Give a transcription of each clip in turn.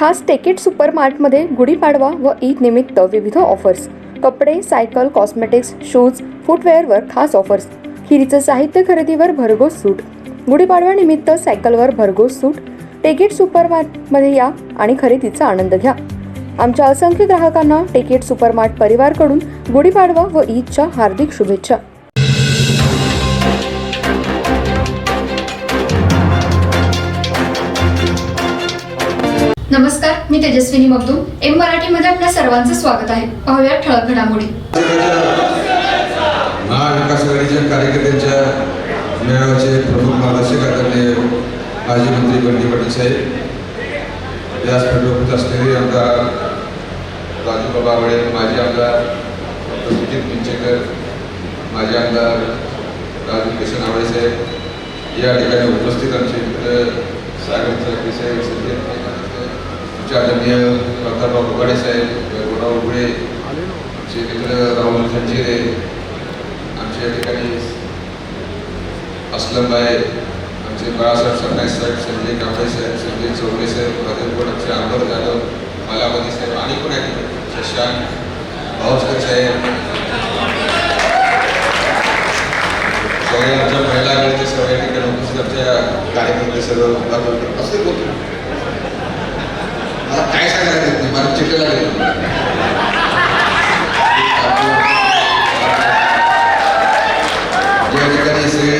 खास टेकेट सुपरमार्टमध्ये गुढीपाडवा व ईद निमित्त विविध ऑफर्स. कपडे, सायकल, कॉस्मेटिक्स, शूज, फुटवेअरवर खास ऑफर्स. खिरीचं साहित्य खरेदीवर भरघोस सूट. गुढीपाडव्यानिमित्त सायकलवर भरघोस सूट. टेकेट सुपरमार्टमध्ये या आणि खरेदीचा आनंद घ्या. आमच्या असंख्य ग्राहकांना टेकेट सुपरमार्ट परिवारकडून गुढीपाडवा व ईदच्या हार्दिक शुभेच्छा. नमस्कार, मी तेजस्विनी मगदूम. एम मराठीमध्ये आपल्या सर्वांचं स्वागत आहे. पाहूया ठळक घडामोडी. महाविकास आघाडीच्या कार्यकर्त्यांच्या मेळाव्याचे प्रमुख मार्गदर्शक आदरणीय माजी मंत्री बंटी पाटील साहेब, व्यासपीठावर उपस्थित असलेले आमदार राजूबाबा आवळे, माजी आमदार डॉक्टर सुजित पिंचेकर, माजी आमदार राजू किसन आवळे साहेब, या ठिकाणी उपस्थित आमचे मित्र सागर चरके साहेब, संजय आदरणीय प्रतापराव उघाडे साहेब, गोराव उघडे, आमचे मित्र राहुल खंजिरे, आमच्या या ठिकाणी असलमबाई, आमचे बाळासाहेब सरनाईक साहेब, संजय कांबळे साहेब, संजय चौगले साहेब, राजेंद्र आमचे अंबर जाधव, मालावती साहेब आणि कोण आहेत, शशांक भाऊचकर साहेब, सगळे आमच्या महिला आघाडीचे सर्व या ठिकाणी उपस्थित आमच्या कार्यकर्ते सर्व असे बोलतो. मला काय सांगायला येत नाही, मला चिठ्ठीला गेलो. या ठिकाणी सगळे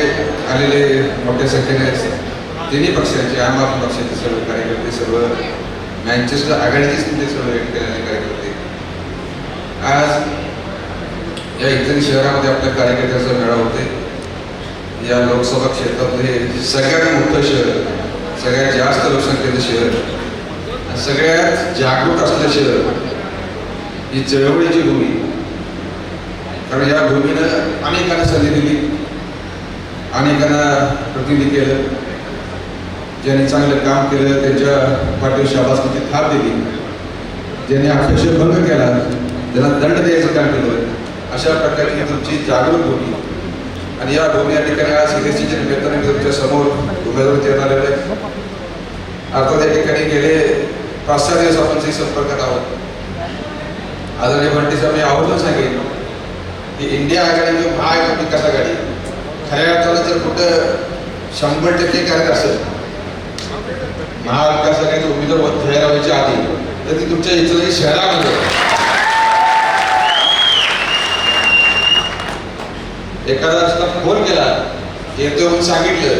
आलेले मोठ्या संख्येने तिन्ही पक्षाचे, आम आदमी पक्षाचे सर्व कार्यकर्ते, सर्व मँचेस्टर आघाडीचेच तुमचे सर्व या ठिकाणी कार्यकर्ते, आज या इतर शहरामध्ये आपल्या कार्यकर्त्याचा मेळावा होते. या लोकसभा क्षेत्रातले सगळ्यात मोठं शहर, सगळ्यात जास्त लोकसंख्येचं शहर, सगळ्यात जागरूक असलेलं शहर, ही चळवळीची भूमी. कारण या भूमीनं अनेकांना संधी दिली, अनेकांना प्रतिनिधी केलं. ज्यांनी चांगलं काम केलं त्यांच्या पाठीवर शाबासकीची थाप दिली, ज्यांनी अक्षरशः भंग केला त्यांना दंड द्यायचं काम केलं. अशा प्रकारची तुमची जागरूक भूमी. आणि या भूमी या ठिकाणी आज इलेक्शनच्या निमित्ताने तुमच्या समोर उमेदवार तयार आलेले आहेत. अर्थात या ठिकाणी गेले 5-6 दिवस आपण काही संपर्कात आहोत. आदरणीय बंटी साहेब, मी आवर्जून सांगेन की इंडिया आघाडी किंवा महाविकास आघाडी खऱ्या अर्थानं जर कुठं 100% करत असेल, महाविकास आघाडीचे उमेदवार जाहीर व्हायच्या आधी, तर ती तुमच्या इथल्या शहरामध्ये एखादा फोन केला, येतो म्हणून सांगितलं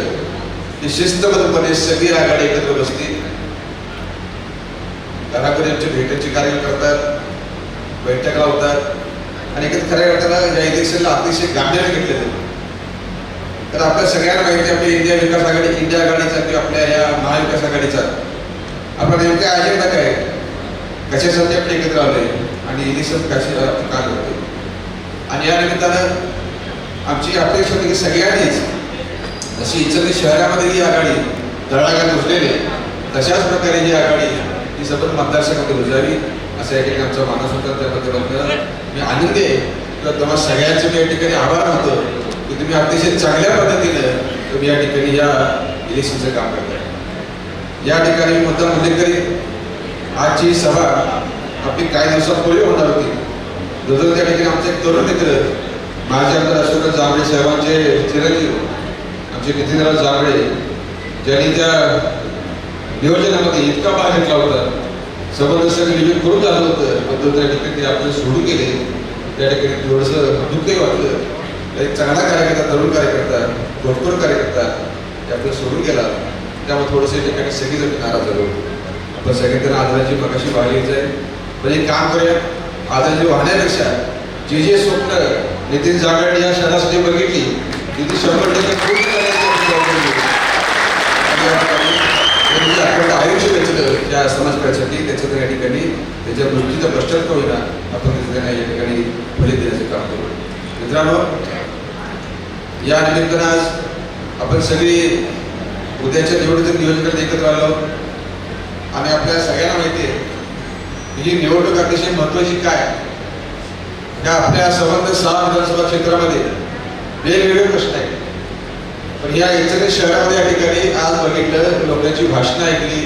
की शिस्तबद्धपणे सगळी आघाडी एकत्र बसती, घरापर्यंतची भेटीची कार्यक्रम करतात, बैठका होतात आणि एकच खऱ्या अर्थानं या इलेक्शनला अतिशय गांभीर्याने घेतलेलं. तर आपल्या सगळ्यांना माहिती आहे आपली इंडिया विकास आघाडी, इंडिया आघाडीचा किंवा आपल्या या महाविकास आघाडीचा आपला नेमका अजेंडा काय, कशासाठी आपण एकत्र आलोय आणि इलेक्शन कशा काय होते. आणि या निमित्तानं आमची अपेक्षा होती की सगळ्यांनीच जशी इतर शहरामध्ये ही आघाडी तळागाळात रुजलेली तशाच प्रकारे ही आघाडी ही सबंध मतदारसंघामध्ये रुजावी, असं या ठिकाणी आमचा मानस होता. त्याबद्दल मी आनंदी आहे किंवा तुम्हाला सगळ्यांचे मी या ठिकाणी आभार मानतो की तुम्ही अतिशय चांगल्या पद्धतीनं तुम्ही या ठिकाणी या इलेक्शनचं काम करताय. या ठिकाणी मी मुद्दाम उल्लेख करीन, आजची सभा आपली काही दिवसापूर्वी होणार होती. जवळजवळ त्या ठिकाणी आमचे एक तरुण मित्र माझे आमदार अशोकराव जांभळे साहेबांचे चिरंजीव आमचे नितीनराव जांभळे, ज्यांनी त्या नियोजनामध्ये इतका भाग घेतला होता, जबरदस्त नियोजन करून झालं होतं, पण त्या ठिकाणी ते आपल्याला सोडून गेले. त्या ठिकाणी थोडंसं दुःखही वाटलं. एक चांगला कार्यकर्ता, तरुण कार्यकर्ता, घोटखोर कार्यकर्ता ते आपल्याला सोडून गेला. त्यामुळे थोडंसं या ठिकाणी सगळीजण नाराज झालो. आपण सगळ्यांना आदराची मगाशी वाढ यायचं आहे, म्हणजे काम करूया. आदराची वाहण्यापेक्षा जे स्वप्न नितीन जांभळे या शहरासाठी बघितली तिथे 100% पूर्ण करायची आयुष्य वेचलं त्या समाजकारासाठी. त्याचं या ठिकाणी त्याच्या गोष्टीचा भ्रष्टाचार होईना आपण त्यांना या ठिकाणी फलित देण्याचं काम करू. मित्रांनो, या निमित्तानं आज आपण सगळी उद्याच्या निवडणुकीच्या नियोजनात एकत्र आलो. आणि आपल्या सगळ्यांना माहिती आहे ही निवडणूक अतिशय महत्वाची काय. या आपल्या संबंध 6 विधानसभा क्षेत्रामध्ये वेगवेगळे प्रश्न आहेत. पण या इतर शहरामध्ये या ठिकाणी आज बघितलं, लोकांची भाषणं ऐकली,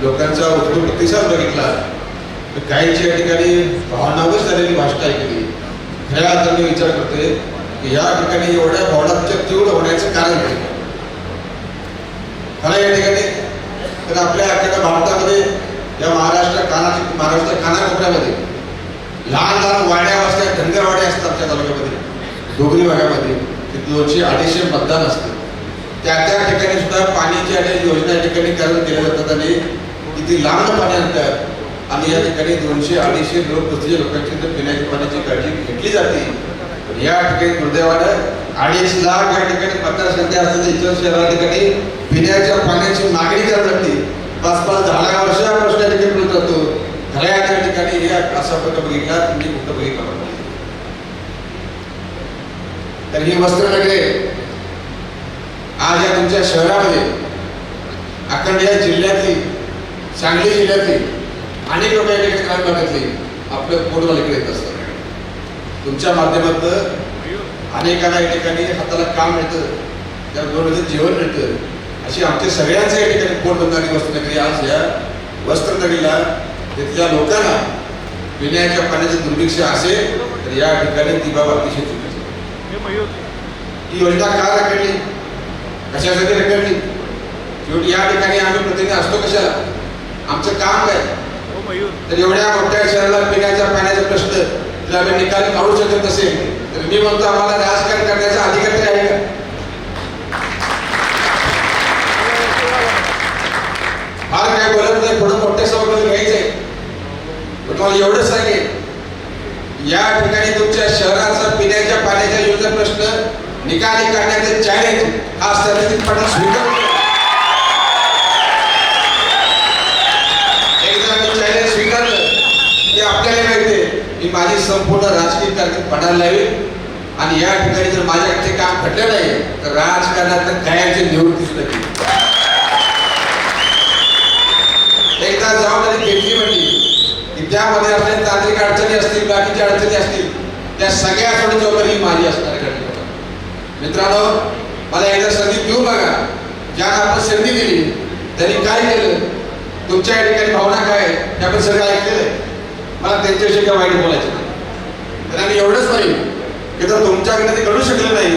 लोकांचा उत्तम प्रतिसाद बघितला तर काहींची या ठिकाणी भावनावश झालेली भाषण ऐकली. खऱ्या अर्थाने विचार करतोय की या ठिकाणी एवढ्या भावनांच्या तीव्र होण्याचं कारण काय. खरं या ठिकाणी तर आपल्या अख्ख्या भारतामध्ये या महाराष्ट्र कानाकोपऱ्यामध्ये लहान लहान वाड्या असतात, धनगरवाड्या असतात आमच्या तालुक्यामध्ये, डोंगरी भागामध्ये 200-250 मतदान असतं. त्या ठिकाणी सुद्धा पाण्याची अनेक योजना या ठिकाणी केल्या जातात आणि किती लांब पाणी आणतात आणि या ठिकाणी 200-250 लोकांची जर पिण्याच्या पाण्याची काळजी घेतली जाते. या ठिकाणी दुर्दैवानं 2.5 लाख या ठिकाणी मतदारसंख्या असतात. इतर शहरा ठिकाणी पिण्याच्या पाण्याची मागणी करावी लागते. 5-10 वर्षापासून या ठिकाणी मिळत जातो. खऱ्या त्या ठिकाणी हे असा प्रकार बघितला तुम्ही कुठं बघितला तर ही वस्त्रनगरे आज या तुमच्या शहरामध्ये अखंड या जिल्ह्यातली, सांगली जिल्ह्यातली अनेक लोक या ठिकाणी ग्रामीण भागातली आपलं पोटवालीकडे येत असतात. तुमच्या माध्यमातून अनेकांना या ठिकाणी हाताला काम मिळतं, त्याला 2 वेळचं जेवण मिळतं. अशी आमच्या सगळ्यांचं या ठिकाणी पोट बंधारी वस्त्रनगरी आज या वस्त्रनगरीला तिथल्या लोकांना पिण्याच्या पाण्याचं दुर्भिक्ष असेल तर या ठिकाणी ती बाब अतिशय चुकीची. ही योजना का रखडली, कशासाठी रखडली, शेवटी या ठिकाणी आम्ही प्रतिनिधी असतो कशाला, आमचं काम काय. तर एवढ्या मोठ्या शहराला पिण्याच्या पाण्याचा प्रश्न जर आम्ही निकाली काढू शकत नसेल तर मी म्हणतो आम्हाला राजकारण करण्याचा अधिकार तरी आहे का. फार काय बोलत नाही, पुढे मोठ्या सभागृहात घ्यायचंय. तुम्हाला एवढंच सांगेल या ठिकाणी तुमच्या शहराचा पिण्याच्या पाण्याच्या योजना प्रश्न निकाली काढण्याचे चॅलेंज हा सर्वसाधारणपणे स्वीकारतो. एकदा मी चॅलेंज स्वीकारलं की आपल्याला माहिती की माझी संपूर्ण राजकीय कारकीर्द पडायला लागेल आणि या ठिकाणी जर माझ्याकडे काम घडलं नाही तर राजकारणात कायमची निवृत्ती सुद्धा केली. एकदा जबाबदारी घेतली म्हणजे की त्यामध्ये आपल्या तांत्रिक अडचणी असतील, बाकीच्या अडचणी असतील, त्या सगळ्या थोडी जबाबदारी माझी असणार आहे. मित्रांनो, मला एकदा संधी देऊ बघा. ज्यांना आपण संधी दिली त्यांनी काय केलं, तुमच्या या ठिकाणी भावना काय हे आपण सगळं ऐकलेलं आहे. मला त्यांच्याविषयी काय वाईट बोलायचं नाही. तर आम्ही एवढंच नाही की जर तुमच्याकडे ते घडू शकलं नाही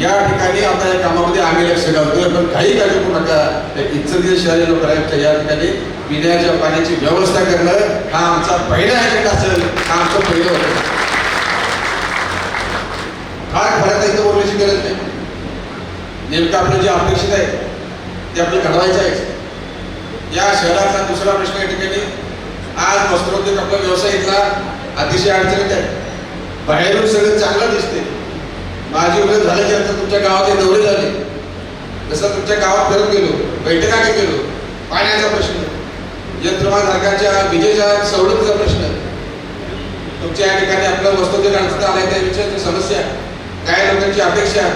या ठिकाणी आता या कामामध्ये आम्ही लक्ष घालतोय. पण काही काळजी करू नका. इच्छित शहरी लोकांच्या या ठिकाणी पिण्याच्या पाण्याची व्यवस्था करणं हा आमचा पहिला अजेंडा असेल, हा आमचं पहिलं होतं. फार खरं तर इथं बोलण्याची गरज नाही. नेमकं आपलं जे अपेक्षित आहे ते आपलं घडवायचं आहे. या शहराचा दुसरा प्रश्न या ठिकाणी आज वस्त्रोद्योग आपला व्यवसाय इथला अतिशय अडचणीत आहे. बाहेरून सगळं चांगलं दिसते. माझी उलट झाल्याच्या नंतर तुमच्या गावात दौरे झाले, जसं तुमच्या गावात फिरत गेलो, बैठका घेत गेलो, पाण्याचा प्रश्न, यंत्रमागधारकांच्या विजेच्या सवलतीचा प्रश्न, तुमच्या या ठिकाणी आपलं वस्त्रोद्योग अडचण आलाय त्या विषयाची समस्या, काय लोकांची अपेक्षा,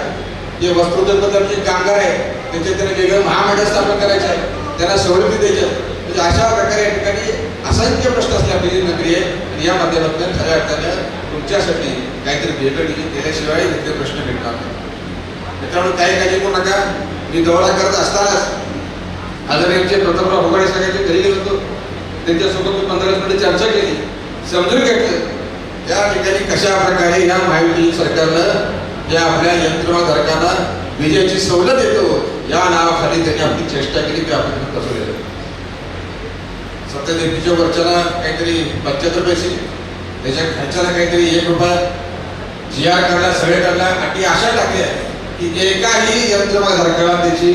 जे वस्त्रोद्योगबद्दलचे कामगार आहेत त्यांचे त्यांना वेगळं महामंडळ स्थापन करायचं आहे, त्यांना सवलती द्यायच्या. म्हणजे अशा प्रकारे या ठिकाणी असंख्य प्रश्न असले आपली नगरी आहे आणि या माध्यमातून खऱ्या अर्थानं तुमच्यासाठी काहीतरी भेट केल्याशिवाय इथे प्रश्न भेटणार नाही. मित्रांनो, काही काळजी करू नका. मी दौरा करत असतानाच आदरणीय प्रतापराव होगाडे साहेबांच्या घरी गेलो होतो. त्यांच्यासोबत मी 15 मिनिटं चर्चा केली, समजून घेतलं त्या ठिकाणी कशा प्रकारे या महायुती सरकारनं या आपल्या यंत्रमागधारकांना विजेची सवलत देतो या नावाखाली त्यांनी आपली चेष्टा केली की आपण कसं सत्यादेवीच्या वरच्याला काहीतरी 75 पैसे, त्याच्या खर्चाला काहीतरी 1 रुपया, GR काढला, सगळे काढला, अटी अशा टाकल्या की एकाही यंत्रमागधारकाला त्याची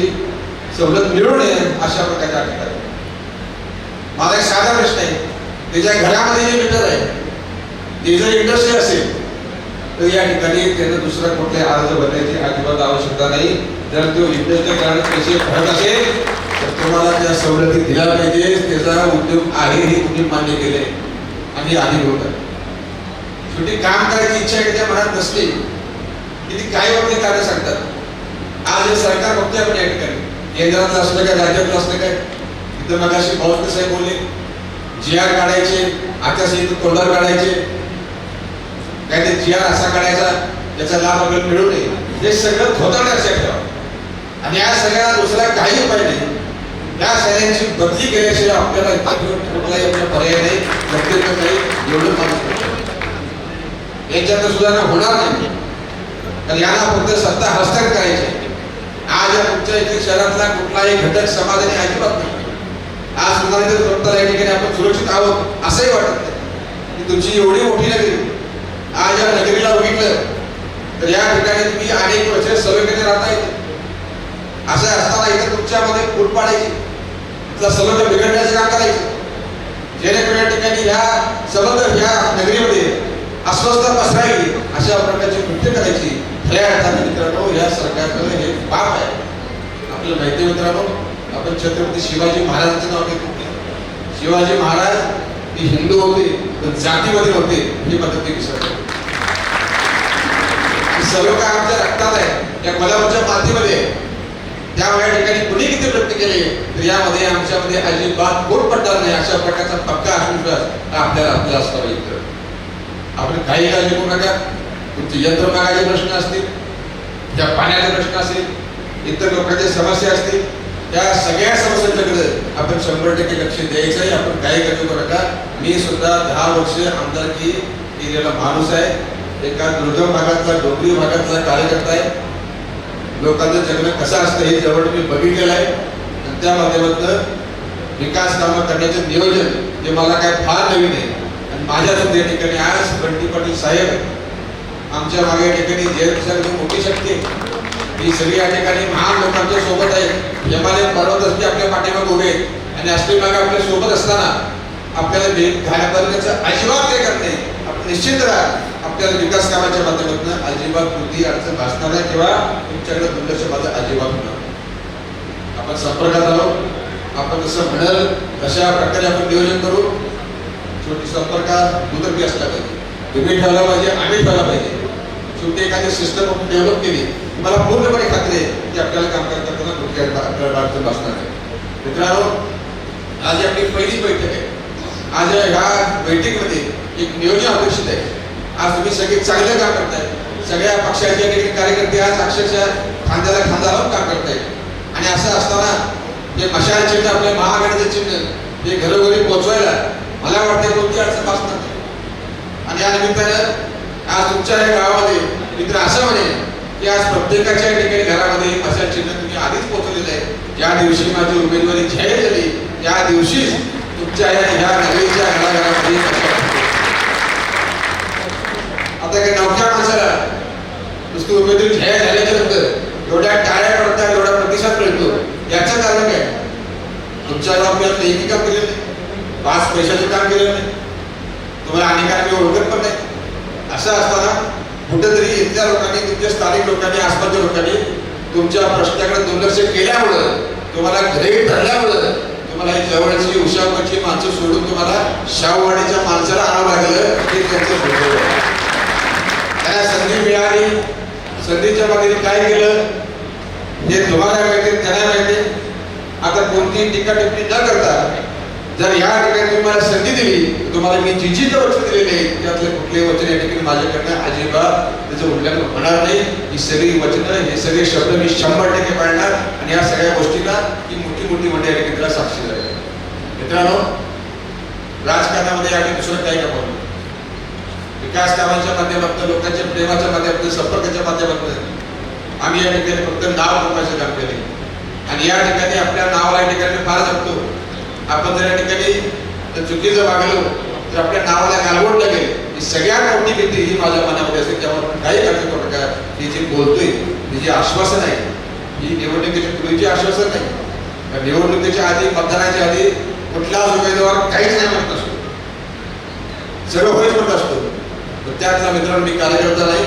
सवलत मिळू नये अशा प्रकारच्या अटी टाकल्या. माझा एक साधा प्रश्न आहे, त्याच्या घरामध्ये जे मीटर आहे ते जर इंडस्ट्री असेल तर या ठिकाणी त्यानं दुसरा कुठले अर्ज भरण्याची अजिबात आवश्यकता नाही. जर तो इंडस्ट्री कारण पैसे भरत असेल तर तुम्हाला त्या सवलती दिल्या पाहिजे. त्याचा उद्योग आहे हे तुम्ही मान्य केले आणि अधिकृत आहे. शेवटी काम करायची इच्छा त्याच्या मनात नसली की ती काय होत नाही कार्य सांगतात. आज हे सरकार बघतोय आपण या ठिकाणी, केंद्रातलं असलं काय, राज्यातलं असलं काय, इथं मगाशी भाऊ साहेब बोलले GR काढायचे, आचारसंहितेत तोंडावर काढायचे, काय ते GR असा काढायचा त्याचा लाभ आपल्याला मिळू नये, हे सगळं धोताळ लक्षात ठेवा. आणि या सगळ्या दुसरा काही उपाय नाही. त्या सगळ्यांची बदली केल्याशिवाय आपल्याला कुठलाही आपला पर्याय नाही, गंभीर नाही, एवढं माणूस याच्यात सुधारणा होणार नाही. तर यांना फक्त सत्ता हस्तगत करायची. आज या तुमच्या इथे शहरातला कुठलाही घटक समाधानी अजिबात नाही. आज तुम्हाला जर स्वतःला या ठिकाणी आपण सुरक्षित आहोत असंही वाटत नाही की तुमची एवढी मोठी नगरी. आज या नगरीला बघितलं तर या ठिकाणी तुम्ही अनेक वर्ष सलोख्याने राहता येते. असं असताना इथं तुमच्यामध्ये फूट पाडायची, संबंध बिघडण्याचे काम करायचे, जेणेकरून या ठिकाणी या संबंध या नगरीमध्ये अस्वस्थता पसरावी अशा प्रकारची कृत्य करायची. खऱ्या अर्थाने मित्रांनो या सरकारचं हे पाप आहे. आपल्याला माहिती आहे मित्रांनो, आपण छत्रपती शिवाजी महाराजांचं नाव घेतो. शिवाजी महाराज हे हिंदू होते पण जातीमध्ये होते हे पद्धती विसरले. सर्व काय आमच्या रक्तात आहे, या कोल्हापूरच्या मातीमध्ये. त्यामुळे या ठिकाणी कुणी किती व्यक्त केले तर यामध्ये आमच्यामध्ये अजिबात बोट पडणार नाही अशा प्रकारचा पक्का आत्मविश्वास आपल्याला असावा. आपण काही काळजी करू नका. तुमचे यंत्रमागाचे प्रश्न असतील, त्या पाण्याचे प्रश्न असतील, इतर लोकांच्या समस्या असतील, त्या सगळ्या समस्यांकडे आपण 100% लक्ष द्यायचं आहे. आपण काही काळजी करू नका. मी सुद्धा 10 वर्ष आमदारकी केलेला माणूस आहे. एका दुर्गम भागातला, डोंगरी भागातला कार्यकर्ता आहे. लोकांचं जगणं कसं असतं हे जवळ मी बघितलेलं आहे. आणि त्या माध्यमातून विकास कामं करण्याचं नियोजन हे मला काय फार नवीन आहे. आणि माझ्या या ठिकाणी आज बंटी पाटील साहेब आमच्या मागे या ठिकाणी जे मोठी शक्ती ही सगळी या ठिकाणी महान लोकांच्या सोबत आहे. हिमालय पर्वत असते आपल्या पाठीमागे उभे आणि असले मागे आपल्या सोबत असताना आपल्याला घाण्यापर्यंतचं अजिबात काय करत नाही. आपण निश्चित राहा. आपल्याला विकास कामाच्या माध्यमातून अजिबात कृती अडचण भासणार नाही किंवा तुमच्याकडे दुर्लक्ष माझं अजिबात होणार. आपण संपर्कात आहोत. आपण जसं म्हणाल तशा प्रकारे आपण नियोजन करू. शेवटी संपर्कात दुर्बी असला पाहिजे, तुम्ही ठेवला पाहिजे, आम्ही ठेवला पाहिजे. शेवटी एखादी सिस्टम आपण डेव्हलप केली मला पूर्णपणे खात्री आहे की आपल्याला काम करताना कुठल्या अडचण भासणार नाही. मित्रांनो, आज आपली पहिली बैठक आहे. आज ह्या बैठकीमध्ये एक नियोजन अपेक्षित आहे. आज तुम्ही सगळे चांगलं काम करताय. सगळ्या पक्षाचे कार्यकर्ते आज अक्षरशः खांद्याला खांदा लावून काम करताय. आणि असं असताना हे मशाल चिन्ह, आपल्या महाआघाडीचं चिन्ह हे घरोघरी पोहोचवायला मला वाटतं कोणती अडचण भासणार नाही. आणि या निमित्तानं आज तुमच्या या गावामध्ये मित्र असं म्हणे की आज प्रत्येकाच्या ठिकाणी घरामध्ये मशाल चिन्ह तुम्ही आधीच पोहोचवलेलं आहे. ज्या दिवशी माझी उमेदवारी जाहीर झाली त्या दिवशीच तुमच्या ह्या नगरीच्या घराघरामध्ये आता काही नवख्या माणसाला नुसती उमेदवारी जाहीर झाल्याच्या नंतर एवढ्या टाळ्या पडतात, एवढा प्रतिसाद मिळतो. याचं कारण काय? तुमच्या गावात एकही काम केलेलं नाही, 5 पैशाचं काम केलेलं नाही, तुम्हाला अनेकांना मी ओळखत पण नाही. असं असताना कुठेतरी इथल्या लोकांनी, तुमच्या स्थानिक लोकांनी, आसपासच्या लोकांनी तुमच्या प्रश्नाकडे दुर्लक्ष केल्यामुळं, तुम्हाला घरी धरल्यामुळं तुम्हाला जवळची उशावरची माणसं सोडून तुम्हाला शाहूवाडीच्या माणसाला आणावं लागलं. हे त्यांचं सोडलं. त्या संधी मिळाली, संधीच्या मागे काय केलं हे तुम्हाला माहिती, त्यांना माहिती. आता कोणतीही टीका टिप्पणी न करता जर या ठिकाणी तुम्हाला संधी दिली, तुम्हाला मी जी वचन दिलेली आहे त्यातले कुठलेही वचन या ठिकाणी माझ्याकडनं अजिबात त्याचं उल्लंघन होणार नाही. ही सगळी वचनं, हे सगळे शब्द मी 100% पाळणार. आणि या सगळ्या गोष्टींना ही मोठी मोठी मंडळी या ठिकाणी साक्षी झाली. मित्रांनो, राजकारणामध्ये आम्ही दुसरं काही का बोलतो. विकास कामाच्या माध्यमातून, लोकांच्या प्रेमाच्या माध्यमातून, संपर्काच्या माध्यमातून आम्ही या ठिकाणी फक्त नाव कमवायचं काम केले. आणि या ठिकाणी आपल्या नावाला या ठिकाणी फार जपतो. आपण जर या ठिकाणी चुकीचं वागलो तर आपल्या नावाला गालबोट लागेल. ही सगळ्यात मोठी भीती ही माझ्या मनामध्ये असते. त्यामुळे काही काळजी करू नका. ही जी बोलतोय, ही जी आश्वासन आहे, ही निवडणुकीच्या पूर्वीची आश्वासन नाही. निवडणुकीच्या आधी, मतदानाच्या आधी कुठलाच उमेदवार काहीच नाही म्हणत असतो, सर्व होईच म्हणत असतो. त्यातला मित्रांनो मी कार्यकर्ता नाही.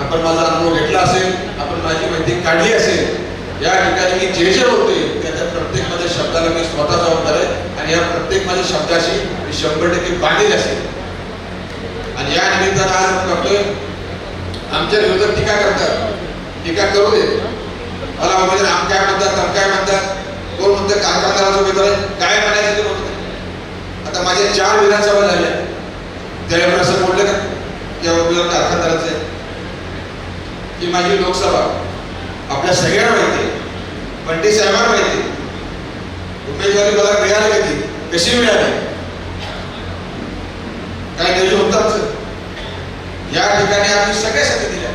आपण माझा अनुभव घेतला असेल, आपण माझी माहिती काढली असेल. या ठिकाणी मी जे बोलतोय त्याच्या प्रत्येक माझ्या शब्दाला मी स्वतः जबाबदार आहे. आणि या प्रत्येक माझ्या शब्दाशी मी 100% बांधील असेल. आणि या निमित्तानं आज आपण बघतोय आमच्या विरोधात टीका करतात. टीका करू दे. मला उमेदवार आम काय म्हणतात, आम काय म्हणतात, कोण म्हणतात कारखानदाराचा उमेदवार काय म्हणायचं ते म्हणतात. आता माझ्या 4 विधानसभा झाल्या, त्यावेळेला असं बोललं का त्या उमेदवार कारखानदाराचं आहे? ही माझी लोकसभा आपल्या सगळ्यांना माहिती आहे, बंटी साहेबांना माहिती. उमेदवारी मला मिळाली कधी, कशी मिळाली, काय नियोजन होतं आमचं? या ठिकाणी आम्ही सगळ्या संधी दिल्या,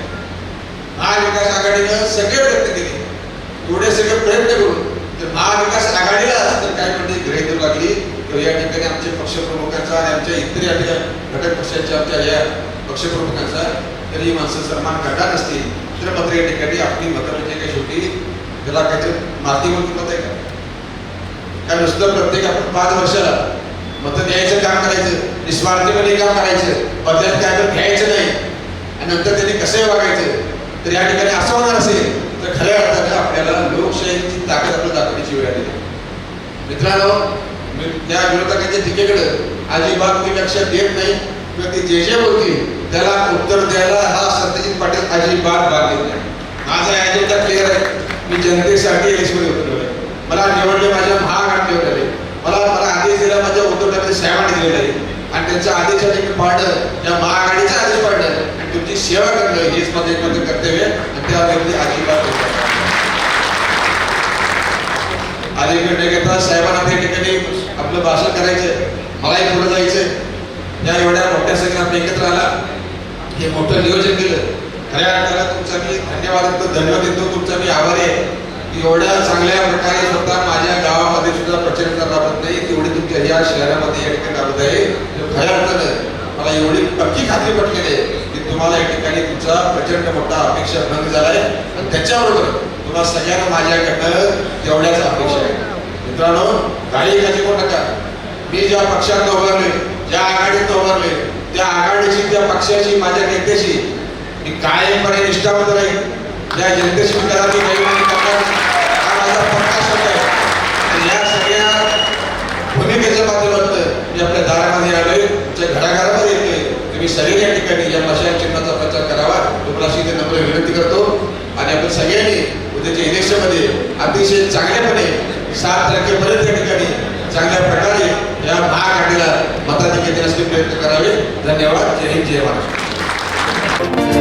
महाविकास आघाडीनं सगळे प्रयत्न केले, थोडे सगळे प्रयत्न करून महाविकास आघाडीला तर काय म्हणजे ग्रही देऊ लागली. या ठिकाणी आमचे पक्षप्रमुखांचा आणि आमच्या इतर या घटक पक्षाच्या आमच्या या पक्षप्रमुखांचा तरी ही माणसं सन्मान करणार नसतील तर मात्र या ठिकाणी आपली मतं म्हणजे काही शेवटी त्याला काहीतरी माती म्हणून मत आहे का? कारण नुसतं प्रत्येक आपण 5 वर्षाला मतं द्यायचं काम करायचं, निस्वार्थीपणे काम करायचं, बदल्यात काय तर घ्यायचं नाही आणि नंतर त्यांनी कसंही वागायचं. तर या ठिकाणी असं होणार असेल तर खऱ्या अर्थानं आपल्याला लोकशाहीची ताकद आपल्याला दाखवण्याची वेळ आली. मित्रांनो, मी त्या विरोधकांच्या टीकेकडे अजिबात मी लक्ष देत नाही किंवा ते जे बोलतील त्याला उत्तर द्यायला हा सत्यजित पाटील अजिबात भाग घेत नाही. माझा अजेंडा क्लिअर आहे. मी जनतेसाठी इलेक्शनमध्ये उतरलो आहे. मला निवडले माझ्या महाआघाडी निवडले, मला आदेश दिला माझ्या उद्धव ठाकरे साहेबांनी दिलेला आहे आणि त्यांच्या आदेशाने मी पाळणं, या महाआघाडीचा आदेश पाळणं आणि तुमची सेवा करणं हेच माझं एकमात्र कर्तव्य आणि त्यामध्ये अजिबात अलीकडे घेता साहेबांना त्या ठिकाणी आपलं भाषण करायचं, मलाही पुढे जायचं. या एवढ्या मोठ्या सगळ्यांना एकत्र आला, हे मोठं नियोजन केलं. खऱ्या अर्थाला तुमचा मी धन्यवाद देतो, धन्यवाद देतो, तुमचा मी आभारी आहे की एवढ्या चांगल्या प्रकारे स्वतः माझ्या गावामध्ये सुद्धा प्रचंड राबत नाही तेवढी तुमच्या या शहरामध्ये या ठिकाणी राबत आहे. खऱ्या अर्थानं मला एवढी पक्की खात्री पटलेली आहे की तुम्हाला या ठिकाणी तुमचा प्रचंड मोठा अपेक्षा भंग झालाय आणि त्याच्याबरोबर तुम्हाला सगळ्यांना माझ्याकडनं तेवढ्याच अपेक्षा आहे. मित्रांनो, गाडी एकाची कोण नका. मी ज्या पक्षात उभारले, ज्या आघाडीत उभारले, त्या आघाडीची, त्या पक्षाची, माझ्या नेत्याची मी कायमपणे निष्ठावंत राहील. ज्या जनतेशी विचाराची काही करणार हा माझा पक्का शब्द आहे. आणि या सगळ्या भूमिकेच्या माध्यमातून मी आपल्या दारामध्ये आलोय, तुमच्या घराघरामध्ये येतोय. तुम्ही सगळे या ठिकाणी या मशाल चिन्हाचा प्रचार करावा तुम्हाला अशी नम्र विनंती करतो. आणि आपण सगळ्यांनी उद्याच्या इलेक्शनमध्ये अतिशय चांगल्यापणे 7 तारखेपर्यंत या ठिकाणी चांगल्या प्रकारे या महाआघाडीला मताधिक्य देण्यासाठी प्रयत्न करावे. धन्यवाद. जय हिंद, जय महाराष्ट्र.